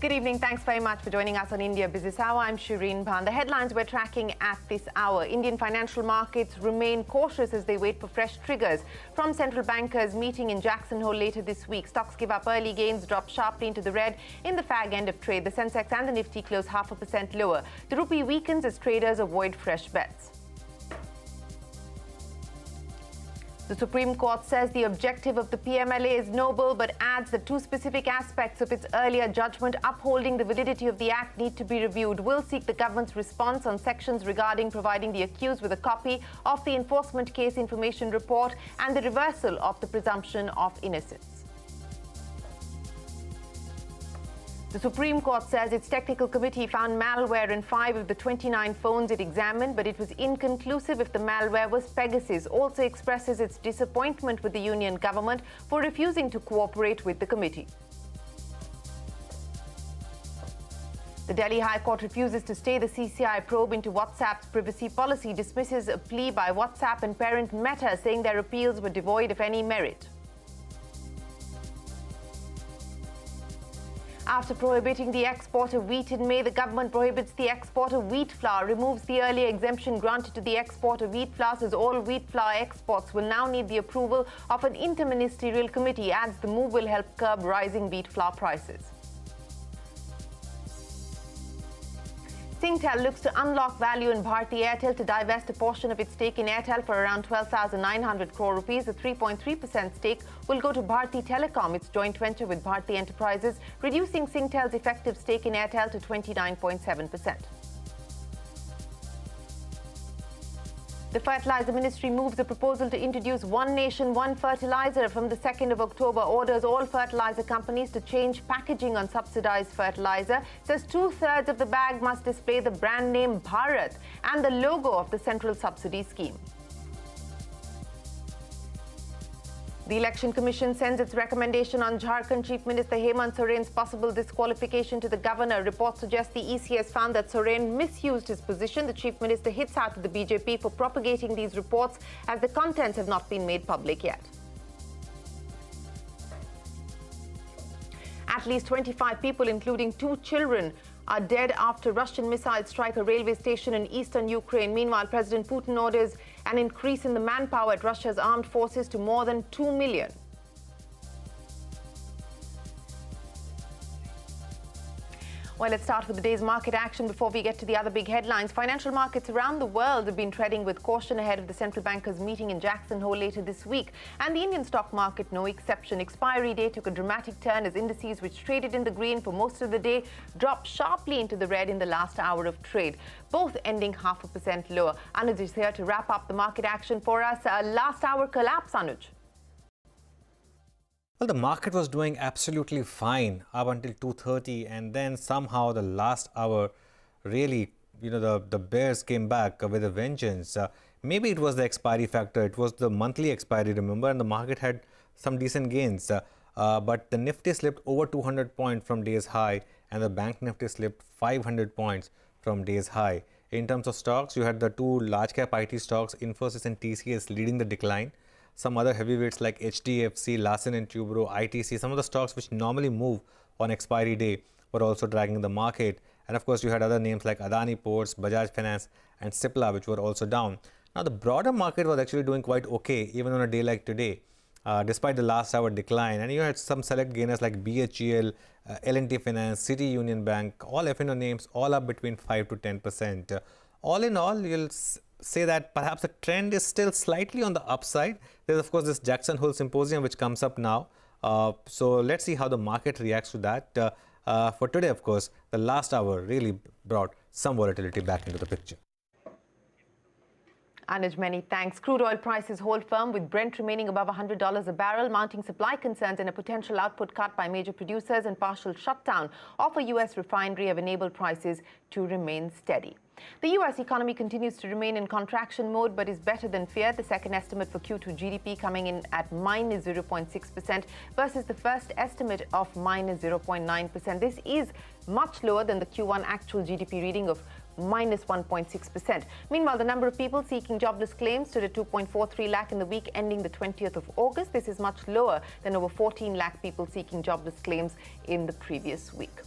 Good evening. Thanks very much for joining us on India Business Hour. I'm Shireen Bhan. The headlines we're tracking at this hour. Indian financial markets remain cautious as they wait for fresh triggers from central bankers meeting in Jackson Hole later this week. Stocks give up early gains, drop sharply into the red in the fag end of trade. The Sensex and the Nifty close 0.5% lower. The rupee weakens as traders avoid fresh bets. The Supreme Court says the objective of the PMLA is noble, but adds that two specific aspects of its earlier judgment upholding the validity of the Act need to be reviewed. Will seek the government's response on sections regarding providing the accused with a copy of the enforcement case information report and the reversal of the presumption of innocence. The Supreme Court says its technical committee found malware in 5 of the 29 phones it examined, but it was inconclusive if the malware was Pegasus. Also expresses its disappointment with the union government for refusing to cooperate with the committee. The Delhi High Court refuses to stay the CCI probe into WhatsApp's privacy policy, dismisses a plea by WhatsApp and parent Meta, saying their appeals were devoid of any merit. After prohibiting the export of wheat in May, the government prohibits the export of wheat flour, removes the earlier exemption granted to the export of wheat flour, as all wheat flour exports will now need the approval of an interministerial committee. Adds the move will help curb rising wheat flour prices. Singtel looks to unlock value in Bharti Airtel to divest a portion of its stake in Airtel for around 12,900 crore rupees. The 3.3% stake will go to Bharti Telecom, its joint venture with Bharti Enterprises, reducing Singtel's effective stake in Airtel to 29.7%. The Fertilizer Ministry moves a proposal to introduce One Nation, One Fertilizer from the 2nd of October. Orders all fertilizer companies to change packaging on subsidized fertilizer. Says 2/3 of the bag must display the brand name Bharat and the logo of the central subsidy scheme. The Election Commission sends its recommendation on Jharkhand Chief Minister Hemant Soren's possible disqualification to the governor. Reports suggest the EC has found that Soren misused his position. The Chief Minister hits out at the BJP for propagating these reports, as the contents have not been made public yet. At least 25 people, including 2 children, are dead after Russian missiles strike a railway station in eastern Ukraine. Meanwhile, President Putin orders an increase in the manpower at Russia's armed forces to more than 2 million. Well, let's start with the day's market action before we get to the other big headlines. Financial markets around the world have been treading with caution ahead of the central bankers' meeting in Jackson Hole later this week. And the Indian stock market, no exception. Expiry day took a dramatic turn as indices, which traded in the green for most of the day, dropped sharply into the red in the last hour of trade, both ending 0.5% lower. Anuj is here to wrap up the market action for us. Last hour collapse, Anuj. Well, the market was doing absolutely fine up until 2:30, and then somehow the last hour really, the bears came back with a vengeance. Maybe it was the expiry factor. It was the monthly expiry, remember, and the market had some decent gains. But the Nifty slipped over 200 points from day's high, and the Bank Nifty slipped 500 points from day's high. In terms of stocks, you had the 2 large cap IT stocks, Infosys and TCS, leading the decline. Some other heavyweights like HDFC, Larsen & Toubro, ITC, some of the stocks which normally move on expiry day were also dragging the market. And of course, you had other names like Adani Ports, Bajaj Finance and Cipla, which were also down. Now, the broader market was actually doing quite okay, even on a day like today, despite the last hour decline. And you had some select gainers like BHEL, L&T Finance, City Union Bank, all F&O names, all up between 5 to 10%. All in all, you'll say that perhaps the trend is still slightly on the upside. There's, of course, this Jackson Hole Symposium, which comes up now. So let's see how the market reacts to that. For today, of course, the last hour really brought some volatility back into the picture. Anuj, many thanks. Crude oil prices hold firm, with Brent remaining above $100 a barrel. Mounting supply concerns and a potential output cut by major producers and partial shutdown of a U.S. refinery have enabled prices to remain steady. The U.S. economy continues to remain in contraction mode, but is better than feared. The second estimate for Q2 GDP coming in at minus 0.6% versus the first estimate of minus 0.9%. This is much lower than the Q1 actual GDP reading of minus 1.6%. Meanwhile, the number of people seeking jobless claims stood at 2.43 lakh in the week ending the 20th of August. This is much lower than over 14 lakh people seeking jobless claims in the previous week.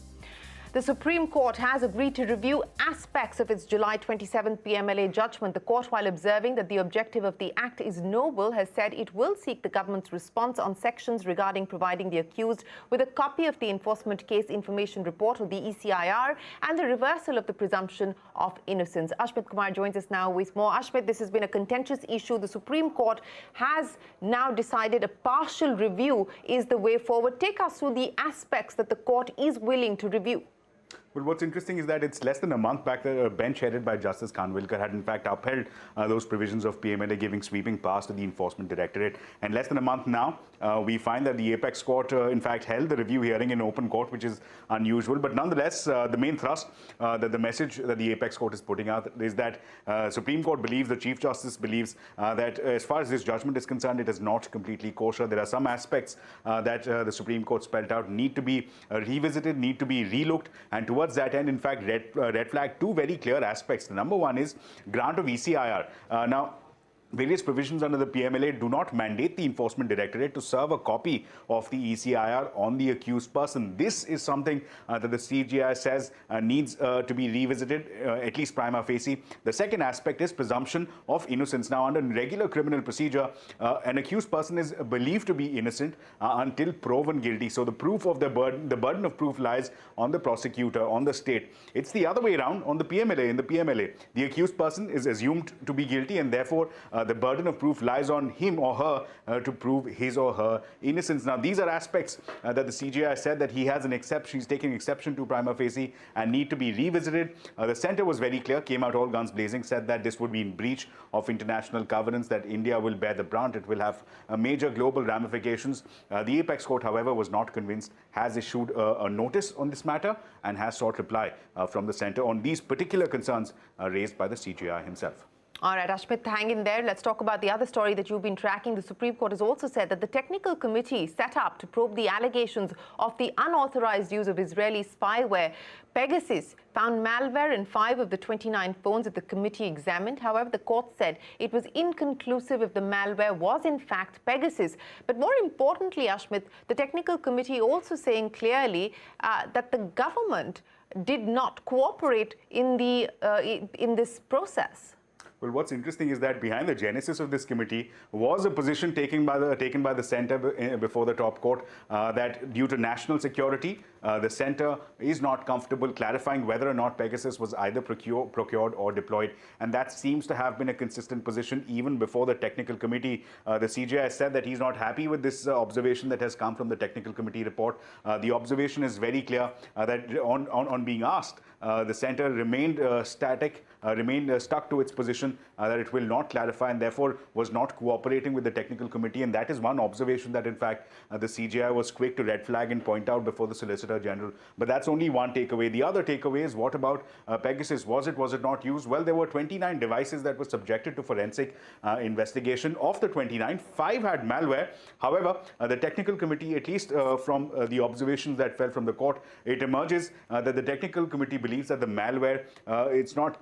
The Supreme Court has agreed to review aspects of its July 27th PMLA judgment. The court, while observing that the objective of the act is noble, has said it will seek the government's response on sections regarding providing the accused with a copy of the Enforcement Case Information Report, or the ECIR, and the reversal of the presumption of innocence. Ashmit Kumar joins us now with more. Ashmit, this has been a contentious issue. The Supreme Court has now decided a partial review is the way forward. Take us through the aspects that the court is willing to review. But what's interesting is that it's less than a month back that a bench headed by Justice Khanwilkar had in fact upheld those provisions of PMLA giving sweeping powers to the Enforcement Directorate. And less than a month now, we find that the Apex Court in fact held the review hearing in open court, which is unusual. But nonetheless, the main thrust, that the message that the Apex Court is putting out is that Supreme Court believes, the Chief Justice believes that as far as this judgment is concerned, it is not completely kosher. There are some aspects that the Supreme Court spelled out need to be revisited, need to be relooked, and towards that end, in fact, red flag two very clear aspects. The number one is grant of ECIR. Now, various provisions under the PMLA do not mandate the Enforcement Directorate to serve a copy of the ECIR on the accused person. This is something that the CGI says needs to be revisited, at least prima facie. The second aspect is presumption of innocence. Now, under regular criminal procedure, an accused person is believed to be innocent until proven guilty. So the proof of the burden of proof lies on the prosecutor, on the state. It's the other way around on the PMLA. In the PMLA, the accused person is assumed to be guilty, and therefore the burden of proof lies on him or her to prove his or her innocence. Now, these are aspects that the CGI said that he has an exception, he's taking exception to prima facie and need to be revisited. The centre was very clear, came out all guns blazing, said that this would be in breach of international covenants, that India will bear the brunt, it will have major global ramifications. The Apex Court, however, was not convinced, has issued a notice on this matter and has sought reply from the centre on these particular concerns raised by the CGI himself. All right, Ashmit, hang in there. Let's talk about the other story that you've been tracking. The Supreme Court has also said that the technical committee set up to probe the allegations of the unauthorized use of Israeli spyware, Pegasus, found malware in 5 of the 29 phones that the committee examined. However, the court said it was inconclusive if the malware was in fact Pegasus. But more importantly, Ashmit, the technical committee also saying clearly that the government did not cooperate in this process. Well, what's interesting is that behind the genesis of this committee was a position taken by the centre before the top court that due to national security, the centre is not comfortable clarifying whether or not Pegasus was either procured or deployed. And that seems to have been a consistent position even before the technical committee. The CGI said that he's not happy with this observation that has come from the technical committee report. The observation is very clear that on being asked, the centre remained static, remained stuck to its position that it will not clarify, and therefore was not cooperating with the technical committee. And that is one observation that in fact the CGI was quick to red flag and point out before the Solicitor General. But that's only one takeaway. The other takeaway is, what about Pegasus? Was it not used? Well, there were 29 devices that were subjected to forensic investigation. Of the 29, 5 had malware. However, the technical committee, at least from the observations that fell from the court, it emerges that the technical committee believes that the malware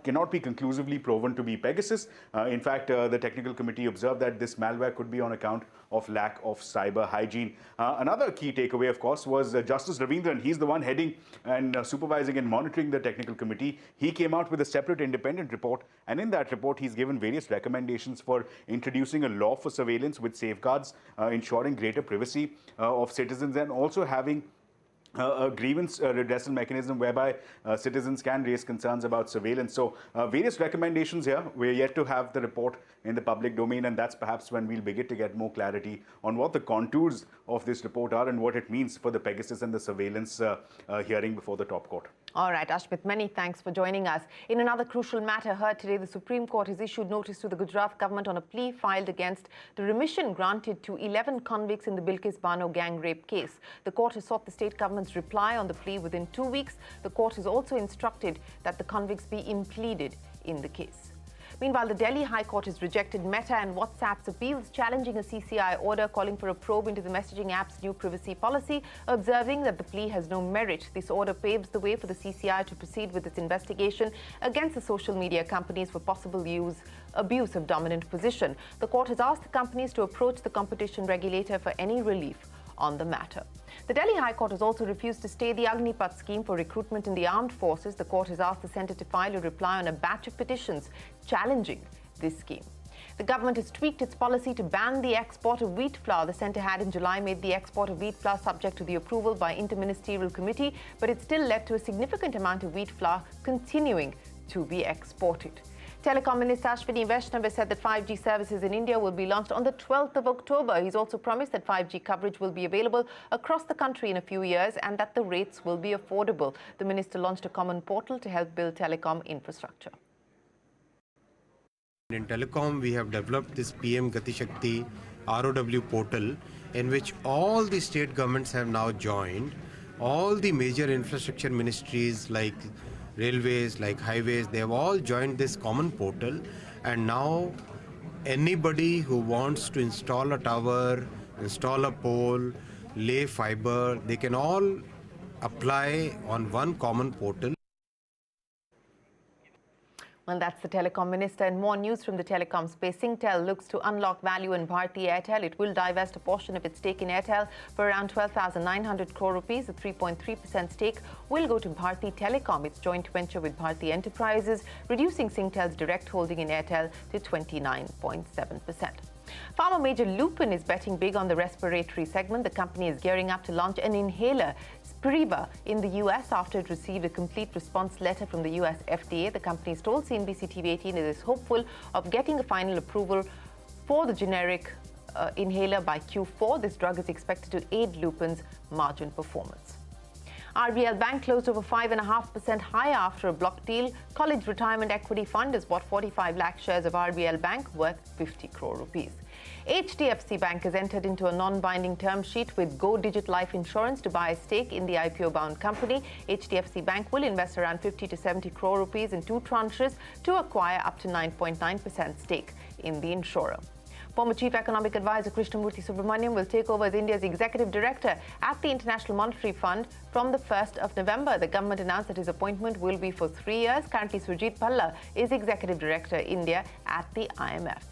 cannot be conclusively proven to be Pegasus. In fact, the technical committee observed that this malware could be on account of lack of cyber hygiene. Another key takeaway, of course, was Justice Ravindran. He's the one heading and supervising and monitoring the technical committee. He came out with a separate independent report, and in that report, he's given various recommendations for introducing a law for surveillance with safeguards, ensuring greater privacy of citizens, and also having a grievance redressal mechanism whereby citizens can raise concerns about surveillance. So various recommendations here. We're yet to have the report in the public domain, and that's perhaps when we'll begin to get more clarity on what the contours of this report are and what it means for the Pegasus and the surveillance hearing before the top court. All right, Ashmit, many thanks for joining us. In another crucial matter heard today, the Supreme Court has issued notice to the Gujarat government on a plea filed against the remission granted to 11 convicts in the Bilkis Bano gang rape case. The court has sought the state government's reply on the plea within 2 weeks. The court has also instructed that the convicts be impleaded in the case. Meanwhile, the Delhi High Court has rejected Meta and WhatsApp's appeals challenging a CCI order calling for a probe into the messaging app's new privacy policy, observing that the plea has no merit. This order paves the way for the CCI to proceed with its investigation against the social media companies for possible abuse of dominant position. The court has asked the companies to approach the competition regulator for any relief on the matter. The Delhi High Court has also refused to stay the Agnipath scheme for recruitment in the armed forces. The court has asked the centre to file a reply on a batch of petitions challenging this scheme. The government has tweaked its policy to ban the export of wheat flour. The centre had in July made the export of wheat flour subject to the approval by Interministerial Committee, but it still led to a significant amount of wheat flour continuing to be exported. Telecom Minister Ashwini Vaishnav has said that 5G services in India will be launched on the 12th of October. He's also promised that 5G coverage will be available across the country in a few years and that the rates will be affordable. The minister launched a common portal to help build telecom infrastructure. In Telecom, we have developed this PM Gati Shakti ROW portal in which all the state governments have now joined. All the major infrastructure ministries like railways, like highways, they have all joined this common portal, and now anybody who wants to install a tower, install a pole, lay fiber, they can all apply on one common portal. Well, that's the Telecom Minister. And more news from the telecom space. Singtel looks to unlock value in Bharti Airtel. It will divest a portion of its stake in Airtel for around 12,900 crore rupees. The 3.3% stake will go to Bharti Telecom, its joint venture with Bharti Enterprises, reducing Singtel's direct holding in Airtel to 29.7%. Pharma major Lupin is betting big on the respiratory segment. The company is gearing up to launch an inhaler, Spiriva, in the US after it received a complete response letter from the US FDA. The company has told CNBC-TV18 it is hopeful of getting a final approval for the generic inhaler by Q4. This drug is expected to aid Lupin's margin performance. RBL Bank closed over 5.5% higher after a block deal. College Retirement Equity Fund has bought 45 lakh shares of RBL Bank worth 50 crore rupees. HDFC Bank has entered into a non-binding term sheet with Go Digit Life Insurance to buy a stake in the IPO-bound company. HDFC Bank will invest around 50 to 70 crore rupees in 2 tranches to acquire up to 9.9% stake in the insurer. Former Chief Economic Advisor Krishnamurthy Subramaniam will take over as India's Executive Director at the International Monetary Fund from the 1st of November. The government announced that his appointment will be for 3 years. Currently, Surjit Palla is Executive Director India at the IMF.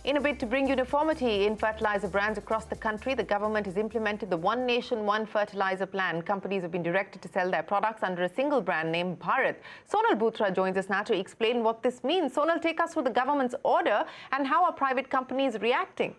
In a bid to bring uniformity in fertilizer brands across the country, the government has implemented the One Nation, One Fertilizer plan. Companies have been directed to sell their products under a single brand name, Bharat. Sonal Bhutra joins us now to explain what this means. Sonal, take us through the government's order and how are private companies reacting?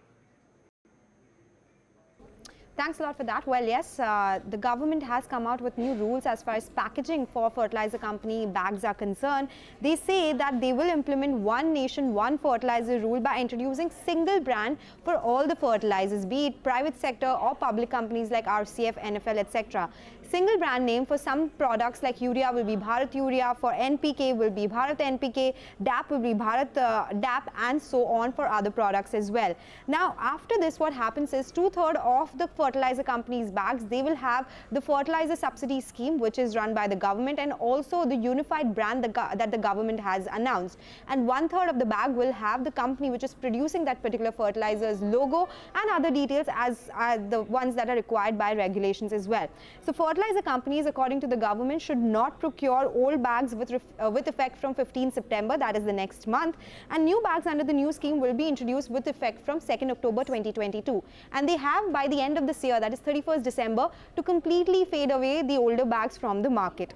Thanks a lot for that. Well, yes, the government has come out with new rules as far as packaging for fertilizer company bags are concerned. They say that they will implement One Nation, One Fertilizer rule by introducing single brand for all the fertilizers, be it private sector or public companies like RCF, NFL, etc. Single brand name for some products like urea will be Bharat Urea, for NPK will be Bharat NPK, DAP will be Bharat DAP, and so on for other products as well. Now, after this, what happens is 2/3 of the fertilizer companies' bags, they will have the fertilizer subsidy scheme, which is run by the government, and also the unified brand that the government has announced. And 1/3 of the bag will have the company which is producing that particular fertilizer's logo and other details as the ones that are required by regulations as well. So, fertilizer companies, according to the government, should not procure old bags with effect from 15 September, that is the next month, and new bags under the new scheme will be introduced with effect from 2nd October 2022. And they have by the end of this year, that is 31st December, to completely fade away the older bags from the market.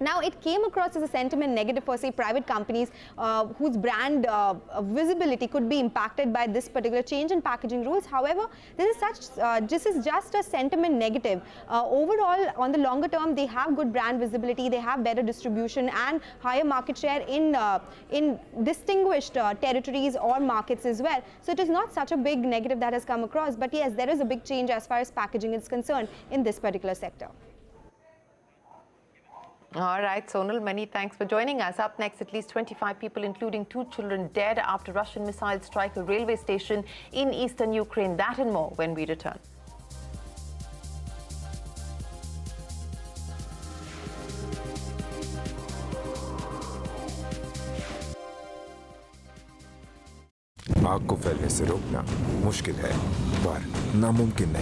Now, it came across as a sentiment negative for, say, private companies whose brand visibility could be impacted by this particular change in packaging rules. However, this is just a sentiment negative. Overall, on the longer term, they have good brand visibility, they have better distribution and higher market share in distinguished territories or markets as well. So it is not such a big negative that has come across. But yes, there is a big change as far as packaging is concerned in this particular sector. All right, Sonal, many thanks for joining us. Up next, at least 25 people, including 2 children, dead after Russian missiles strike a railway station in eastern Ukraine. That and more when we return. आग को फैलने से रोकना मुश्किल है, पर नामुमकिन नहीं।